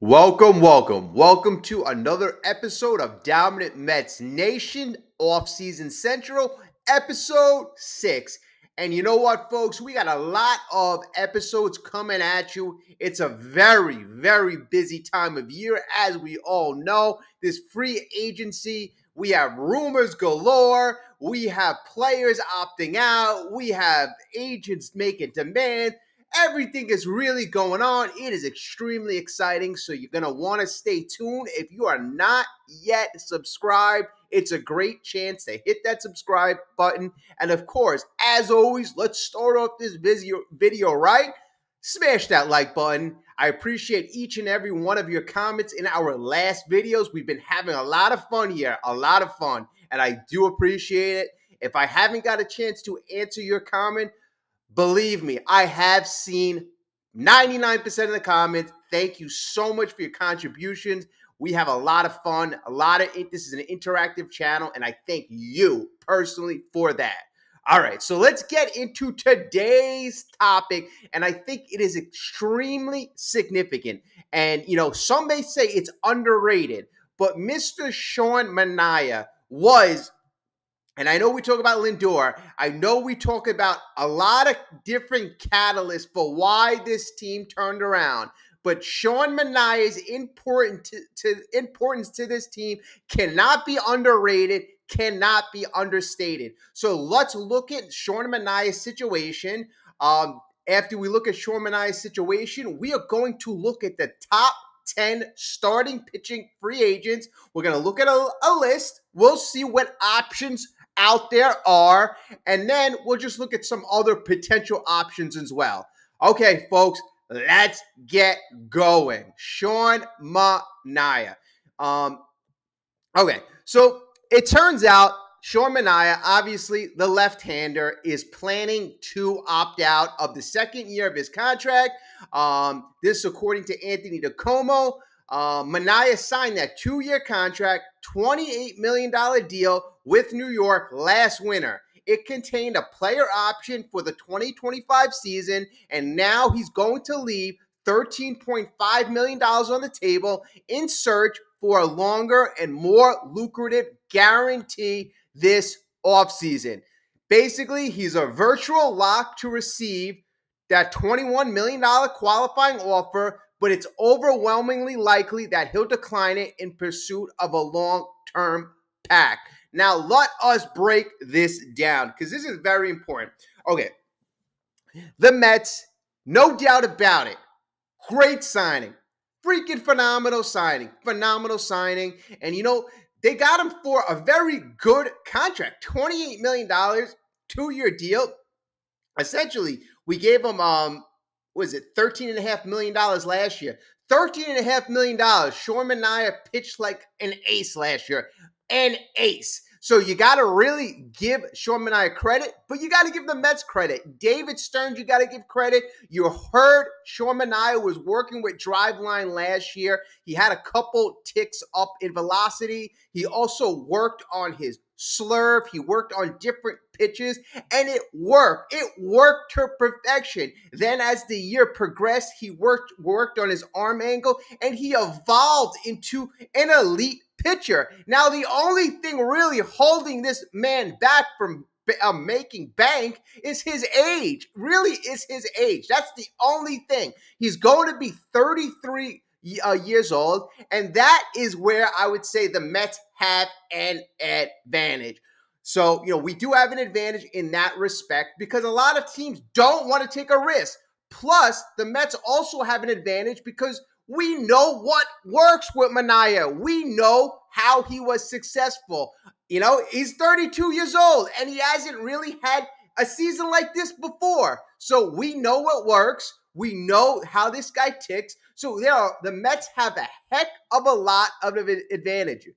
Welcome to another episode of Dominant Mets Nation Offseason Central, episode 6. And you know what, folks? We got a lot of episodes coming at you. It's a very busy time of year, as we all know. This free agency, we have rumors galore. We have players opting out. We have agents making demands. Everything is really going on. It is extremely exciting, so you're going to want to stay tuned. If you are not yet subscribed, it's a great chance to hit that subscribe button. And of course, as always, let's start off this video right. Smash that like button. I appreciate each and every one of your comments in our last videos. We've been having a lot of fun here, and I do appreciate it. If I haven't got a chance to answer your comment, believe me, I have seen 99% of the comments. Thank you so much for your contributions. We have a lot of fun. This is an interactive channel, and I thank you personally for that. All right, so let's get into today's topic, and I think it is extremely significant. And, some may say it's underrated, but Mr. Sean Manaea was, and I know we talk about Lindor. I know we talk about a lot of different catalysts for why this team turned around. But Sean Manaea's importance to this team cannot be underrated, cannot be understated. So let's look at Sean Manaea's situation. After we look at Sean Manaea's situation, we are going to look at the top 10 starting pitching free agents. We're going to look at a list. We'll see what options out there are, and then we'll just look at some other potential options as well. Okay, folks, let's get going. Sean Manaea. Okay, so it turns out Sean Manaea, obviously the left-hander, is planning to opt out of the second year of his contract. This, according to Anthony DiComo. Manaea signed that 2-year contract, $28 million deal with New York last winter. It contained a player option for the 2025 season, and now he's going to leave $13.5 million on the table in search for a longer and more lucrative guarantee this offseason. Basically, he's a virtual lock to receive that $21 million qualifying offer, but it's overwhelmingly likely that he'll decline it in pursuit of a long-term pack. Now, let us break this down, because this is very important. Okay, the Mets, no doubt about it, great signing. Freaking phenomenal signing. And, they got him for a very good contract, $28 million, 2-year deal. Essentially, we gave him, $13.5 million last year. $13.5 million. Sean Manaea pitched like an ace last year. An ace. So you got to really give Sean Manaea credit, but you got to give the Mets credit. David Stearns, you got to give credit. You heard Sean Manaea was working with Driveline last year. He had a couple ticks up in velocity. He also worked on his slurve. He worked on different pitches, and it worked. It worked to perfection. Then as the year progressed, he worked on his arm angle, and he evolved into an elite pitcher. Now, the only thing really holding this man back from making bank is his age. Really is his age. That's the only thing. He's going to be 33 years old, and that is where I would say the Mets have an advantage. So, we do have an advantage in that respect because a lot of teams don't want to take a risk. Plus, the Mets also have an advantage because we know what works with Manaea. We know how he was successful. He's 32 years old, and he hasn't really had a season like this before. So we know what works. We know how this guy ticks. So the Mets have a heck of a lot of advantage.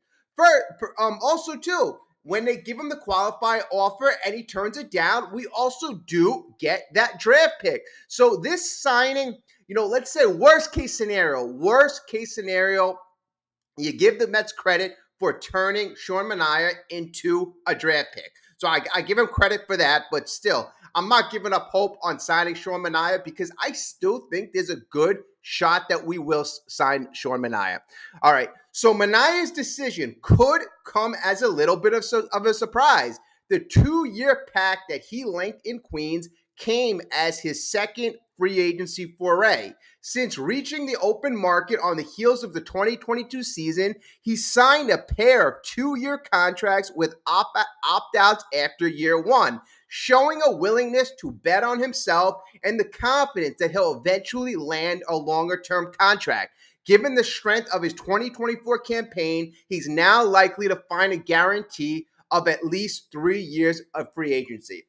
Also, too, when they give him the qualifying offer and he turns it down, we also do get that draft pick. So this signing, let's say worst case scenario, you give the Mets credit for turning Sean Manaea into a draft pick. So I give him credit for that, but still, I'm not giving up hope on signing Sean Manaea because I still think there's a good shot that we will sign Sean Manaea. All right, so Manaea's decision could come as a little bit of a surprise. The 2-year pact that he linked in Queens came as his second free agency foray. Since reaching the open market on the heels of the 2022 season, he signed a pair of 2-year contracts with opt-outs after year one, showing a willingness to bet on himself and the confidence that he'll eventually land a longer-term contract. Given the strength of his 2024 campaign, he's now likely to find a guarantee of at least 3 years of free agency.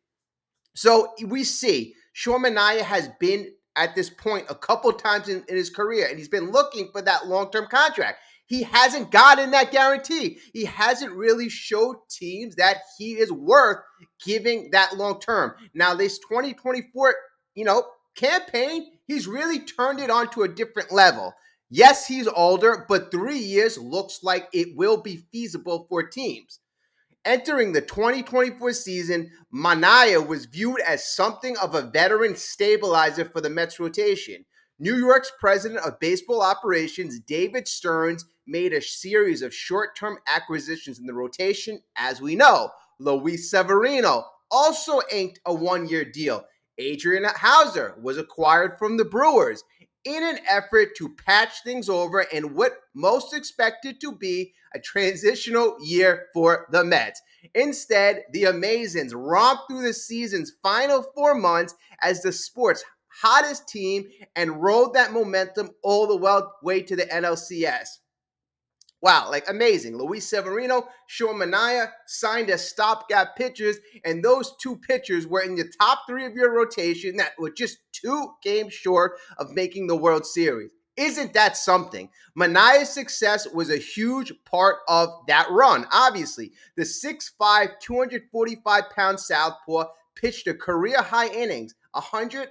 So we see Sean Manaea has been at this point a couple times in his career, and he's been looking for that long-term contract. He hasn't gotten that guarantee. He hasn't really showed teams that he is worth giving that long-term. Now, this 2024, campaign, he's really turned it on to a different level. Yes, he's older, but 3 years looks like it will be feasible for teams. Entering the 2024 season, Manaea was viewed as something of a veteran stabilizer for the Mets rotation. New York's president of baseball operations, David Stearns, made a series of short-term acquisitions in the rotation, as we know. Luis Severino also inked a 1-year deal. Adrian Houser was acquired from the Brewers in an effort to patch things over in what most expected to be a transitional year for the Mets. Instead, the Amazons romped through the season's final 4 months as the sport's hottest team and rode that momentum all the way to the NLCS. Wow, amazing. Luis Severino, Sean Manaea signed as stopgap pitchers, and those 2 pitchers were in the top 3 of your rotation that were just 2 games short of making the World Series. Isn't that something? Manaea's success was a huge part of that run, obviously. The 6'5", 245-pound southpaw pitched a career-high innings,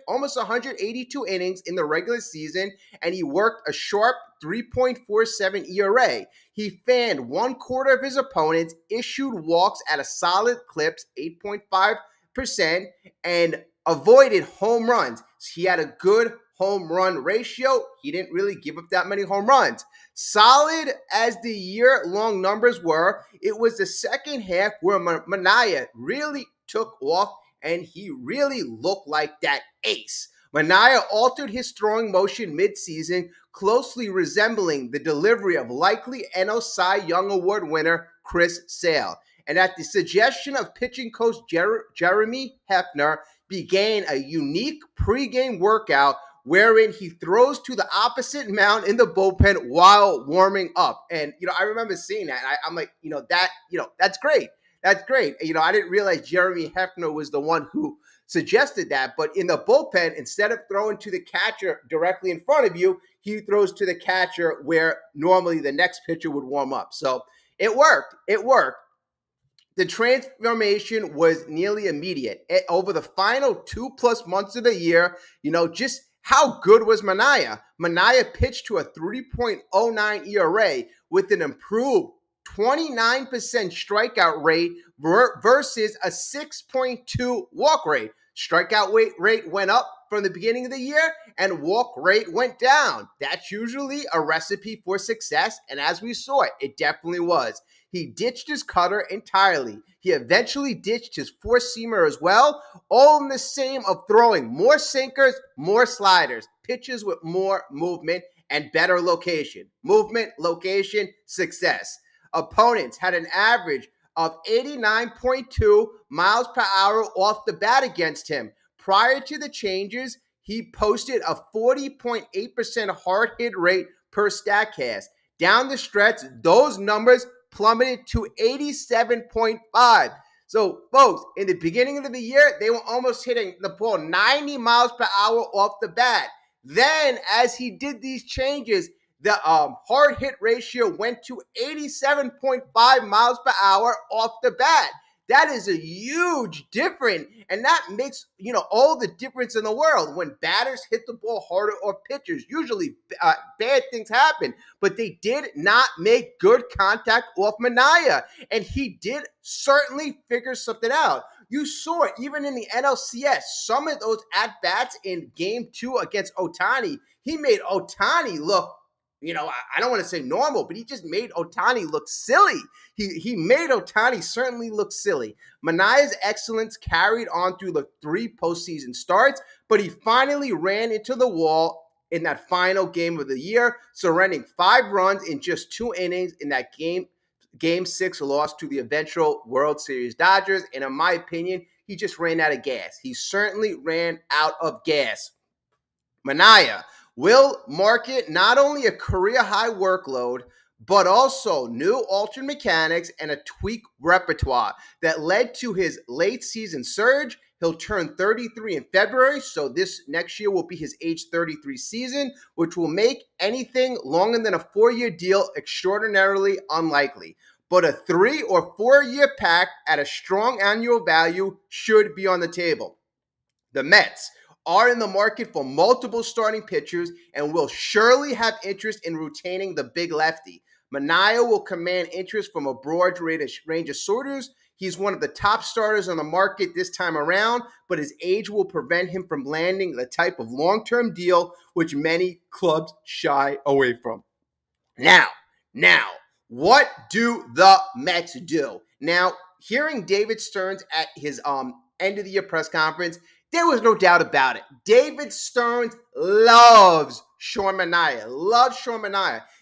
almost 182 innings in the regular season, and he worked a sharp 3.47 ERA. He fanned 1/4 of his opponents, issued walks at a solid clips, 8.5%, and avoided home runs. He had a good home run ratio. He didn't really give up that many home runs. Solid as the year-long numbers were, it was the second half where Manaea really took off, and he really looked like that ace. Manaea altered his throwing motion midseason, closely resembling the delivery of likely NL Cy Young Award winner Chris Sale. And at the suggestion of pitching coach Jeremy Hefner, began a unique pregame workout wherein he throws to the opposite mound in the bullpen while warming up. And, I remember seeing that. And I'm like, that's great. That's great. I didn't realize Jeremy Hefner was the one who suggested that. But in the bullpen, instead of throwing to the catcher directly in front of you, he throws to the catcher where normally the next pitcher would warm up. So it worked. It worked. The transformation was nearly immediate. Over the final 2+ months of the year, just how good was Manaea? Manaea pitched to a 3.09 ERA with an improved 29% strikeout rate versus a 6.2 walk rate. Strikeout rate went up from the beginning of the year and walk rate went down. That's usually a recipe for success, and as we saw, it definitely was. He ditched his cutter entirely. He eventually ditched his four-seamer as well, all in the same of throwing more sinkers, more sliders, pitches with more movement and better location. Movement, location, success. Opponents had an average of 89.2 miles per hour off the bat against him. Prior to the changes, he posted a 40.8% hard hit rate per StatCast. Down the stretch, those numbers plummeted to 87.5. So, folks, in the beginning of the year, they were almost hitting the ball 90 miles per hour off the bat. Then, as he did these changes, the hard hit ratio went to 87.5 miles per hour off the bat. That is a huge difference, and that makes, all the difference in the world. When batters hit the ball harder or pitchers, usually bad things happen, but they did not make good contact off Manaea, and he did certainly figure something out. You saw it even in the NLCS. Some of those at-bats in game 2 against Ohtani, he made Ohtani look, I don't want to say normal, but he just made Ohtani look silly. He made Ohtani certainly look silly. Manaea's excellence carried on through the 3 postseason starts, but he finally ran into the wall in that final game of the year, surrendering 5 runs in just 2 innings in that Game 6 loss to the eventual World Series Dodgers. And in my opinion, he just ran out of gas. He certainly ran out of gas. Manaea will market not only a career-high workload, but also new altered mechanics and a tweaked repertoire that led to his late season surge. He'll turn 33 in February, so this next year will be his age 33 season, which will make anything longer than a 4-year deal extraordinarily unlikely. But a 3 or 4 year pact at a strong annual value should be on the table. The Mets are in the market for multiple starting pitchers and will surely have interest in retaining the big lefty. Manaea will command interest from a broad range of suitors. He's one of the top starters on the market this time around, but his age will prevent him from landing the type of long-term deal which many clubs shy away from. Now, what do the Mets do? Now, hearing David Stearns at his end of the year press conference, there was no doubt about it. David Stearns loves Sean Manaea.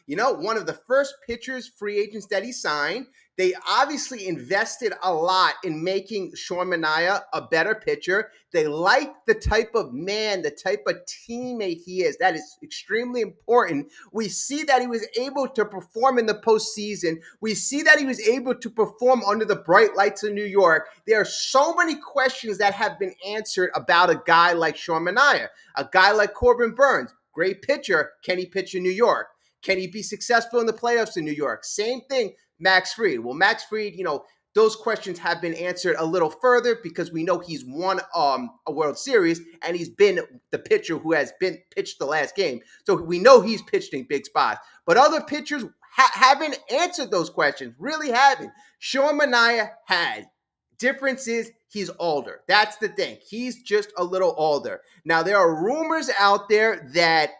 One of the first pitchers, free agents that he signed. They obviously invested a lot in making Sean Manaea a better pitcher. They like the type of man, the type of teammate he is. That is extremely important. We see that he was able to perform in the postseason. We see that he was able to perform under the bright lights of New York. There are so many questions that have been answered about a guy like Sean Manaea, a guy like Corbin Burnes. Great pitcher. Can he pitch in New York? Can he be successful in the playoffs in New York? Same thing, Max Fried. Well, Max Fried, those questions have been answered a little further because we know he's won a World Series and he's been the pitcher who has been pitched the last game. So we know he's pitched in big spots. But other pitchers haven't answered those questions, really haven't. Sean Manaea has. Difference is he's older. That's the thing. He's just a little older. Now, there are rumors out there that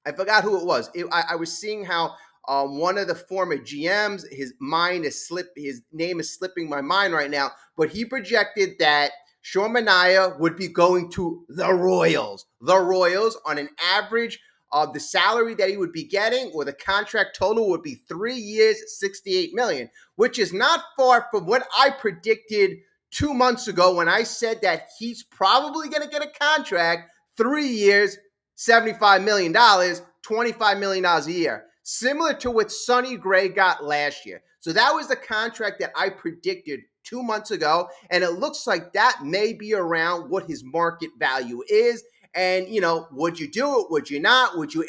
I forgot who it was. I was seeing how one of the former GMs, his name is slipping my mind right now, but he projected that Sean Manaea would be going to the Royals. The Royals, on an average of the salary that he would be getting, or the contract total would be 3 years, $68 million, which is not far from what I predicted 2 months ago when I said that he's probably going to get a contract, 3 years, $75 million, $25 million a year, similar to what Sonny Gray got last year. So that was the contract that I predicted 2 months ago, and it looks like that may be around what his market value is. And, would you do it? Would you not? Would you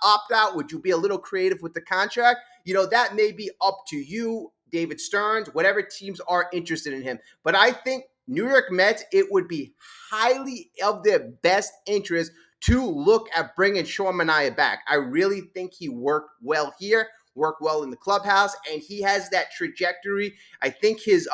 opt out? Would you be a little creative with the contract? That may be up to you, David Stearns, whatever teams are interested in him. But I think New York Mets, it would be highly of their best interest to look at bringing Sean Manaea back. I really think he worked well here, worked well in the clubhouse, and he has that trajectory. I think his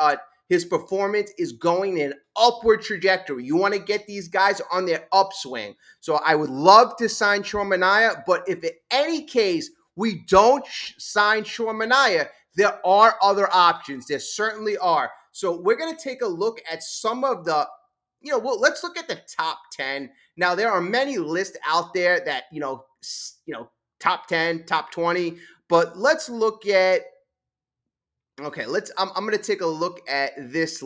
performance is going in an upward trajectory. You want to get these guys on their upswing. So I would love to sign Sean Manaea, but if in any case we don't sign Sean Manaea, there are other options. There certainly are. So we're going to take a look at some of the let's look at the top 10. Now, there are many lists out there that, top 10, top 20, but let's look at, I'm going to take a look at this.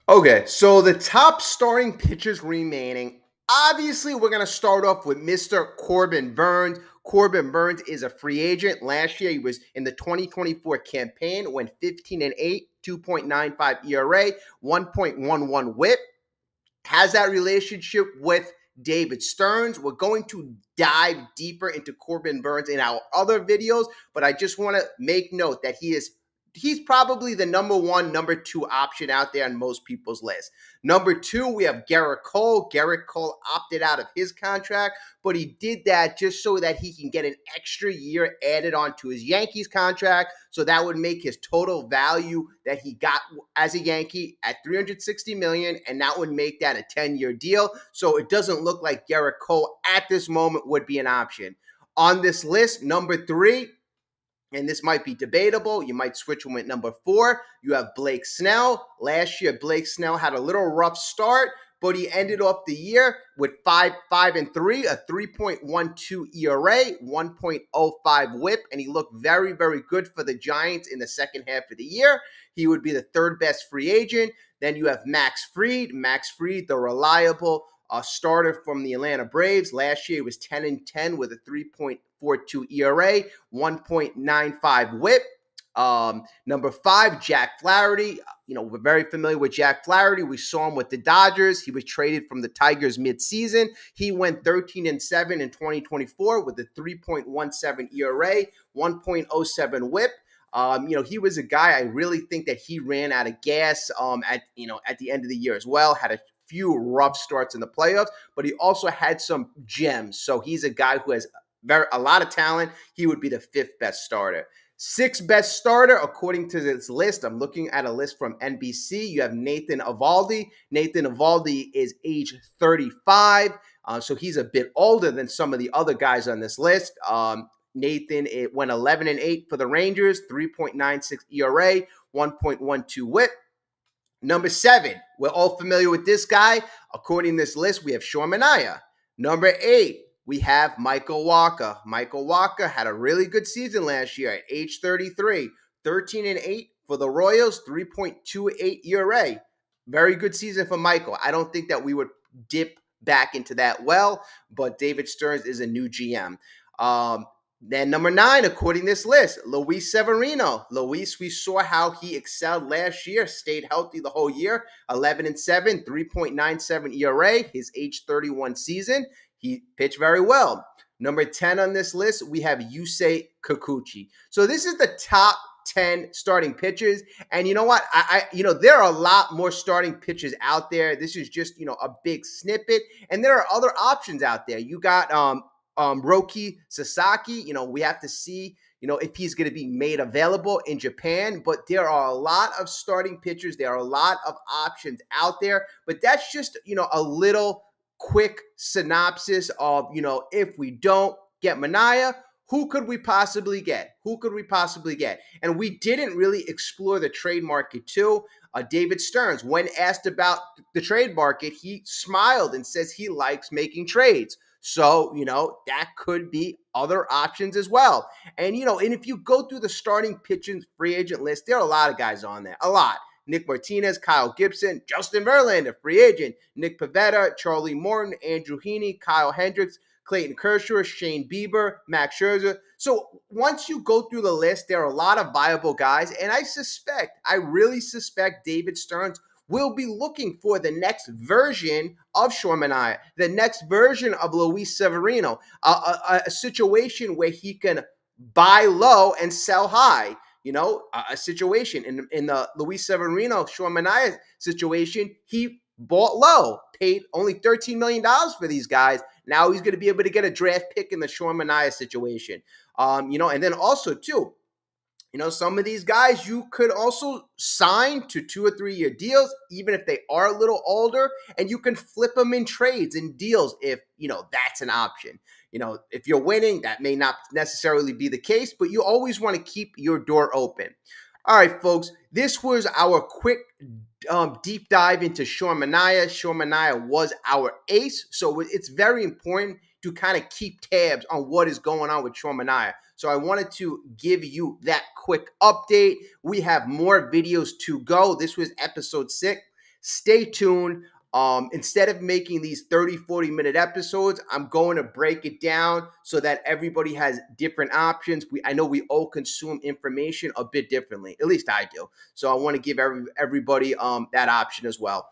Okay, so the top starting pitchers remaining. Obviously, we're going to start off with Mr. Corbin Burnes. Corbin Burnes is a free agent. Last year, he was in the 2024 campaign, went 15-8, 2.95 ERA, 1.11 WHIP. Has that relationship with David Stearns. We're going to dive deeper into Corbin Burnes in our other videos, but I just want to make note that he is he's probably the number one, number two option out there on most people's list. Number two, we have Gerrit Cole. Gerrit Cole opted out of his contract, but he did that just so that he can get an extra year added onto his Yankees contract. So that would make his total value that he got as a Yankee at $360 million, and that would make that a 10-year deal. So it doesn't look like Gerrit Cole at this moment would be an option. On this list, number three, and this might be debatable, you might switch him at number four. You have Blake Snell. Last year, Blake Snell had a little rough start, but he ended off the year with 5-3, a 3.12 ERA, 1.05 WHIP, and he looked very, very good for the Giants in the second half of the year. He would be the third best free agent. Then you have Max Fried. Max Fried, the reliable starter from the Atlanta Braves. Last year, he was 10-10 with a 3.42 ERA, 1.95 WHIP. Number five, Jack Flaherty. We're very familiar with Jack Flaherty. We saw him with the Dodgers. He was traded from the Tigers midseason. He went 13-7 in 2024 with a 3.17 ERA, 1.07 WHIP. He was a guy, I really think that he ran out of gas at the end of the year as well. Had a few rough starts in the playoffs, but he also had some gems. So he's a guy who has a lot of talent. He would be the fifth best starter. Sixth best starter, according to this list, I'm looking at a list from NBC. You have Nathan Eovaldi. Nathan Eovaldi is age 35, so he's a bit older than some of the other guys on this list. Nathan, it went 11-8 for the Rangers, 3.96 ERA, 1.12 WHIP. Number seven, we're all familiar with this guy. According to this list, we have Sean Manaea. Number eight, we have Michael Wacha. Michael Wacha had a really good season last year at age 33, 13-8 for the Royals, 3.28 ERA. Very good season for Michael. I don't think that we would dip back into that well, but David Stearns is a new GM. Then number nine, according to this list, Luis Severino. Luis, we saw how he excelled last year, stayed healthy the whole year, 11-7, 3.97 ERA, his age 31 season. He pitched very well. Number 10 on this list, we have Yusei Kikuchi. So this is the top 10 starting pitchers. And you know what? There are a lot more starting pitchers out there. This is just, a big snippet. And there are other options out there. You got Roki Sasaki. We have to see, if he's going to be made available in Japan. But there are a lot of starting pitchers. There are a lot of options out there. But that's just, a little quick synopsis of, if we don't get Manaea, who could we possibly get? And we didn't really explore the trade market too. David Stearns, when asked about the trade market, he smiled and says he likes making trades. So, that could be other options as well. And, and if you go through the starting pitching free agent list, there are a lot of guys on there, a lot. Nick Martinez, Kyle Gibson, Justin Verlander, free agent, Nick Pivetta, Charlie Morton, Andrew Heaney, Kyle Hendricks, Clayton Kershaw, Shane Bieber, Max Scherzer. So once you go through the list, there are a lot of viable guys. And I really suspect David Stearns will be looking for the next version of Sean Manaea, the next version of Luis Severino, a situation where he can buy low and sell high. A situation in the Luis Severino, Sean Manaea situation, he bought low, paid only $13 million for these guys. Now he's going to be able to get a draft pick in the Sean Manaea situation. And then also too, some of these guys you could also sign to 2 or 3 year deals, even if they are a little older, and you can flip them in trades and deals if, that's an option. If you're winning, that may not necessarily be the case, but you always want to keep your door open. All right, folks, this was our quick deep dive into Sean Manaea. Sean Manaea was our ace, so it's very important to kind of keep tabs on what is going on with Sean Manaea. So I wanted to give you that quick update. We have more videos to go. This was episode 6. Stay tuned. Instead of making these 30, 40-minute episodes, I'm going to break it down so that everybody has different options. I know we all consume information a bit differently. At least I do. So I want to give everybody that option as well.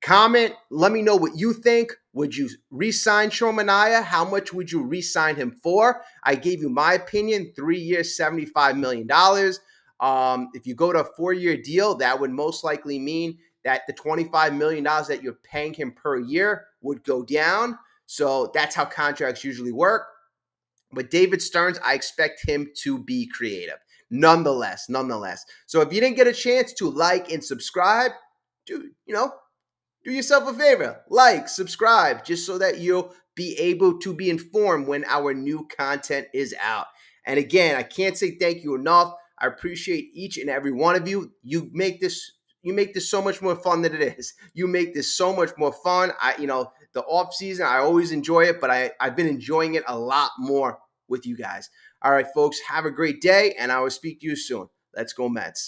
Comment. Let me know what you think. Would you re-sign Sean Manaea? How much would you re-sign him for? I gave you my opinion. 3 years, $75 million. If you go to a 4-year deal, that would most likely mean that the $25 million that you're paying him per year would go down. So that's how contracts usually work. But David Stearns, I expect him to be creative. Nonetheless. So if you didn't get a chance to like and subscribe, do yourself a favor. Like, subscribe, just so that you'll be able to be informed when our new content is out. And again, I can't say thank you enough. I appreciate each and every one of you. You make this so much more fun than it is. You make this so much more fun. The off season, I always enjoy it, but I've been enjoying it a lot more with you guys. All right, folks, have a great day, and I will speak to you soon. Let's go Mets.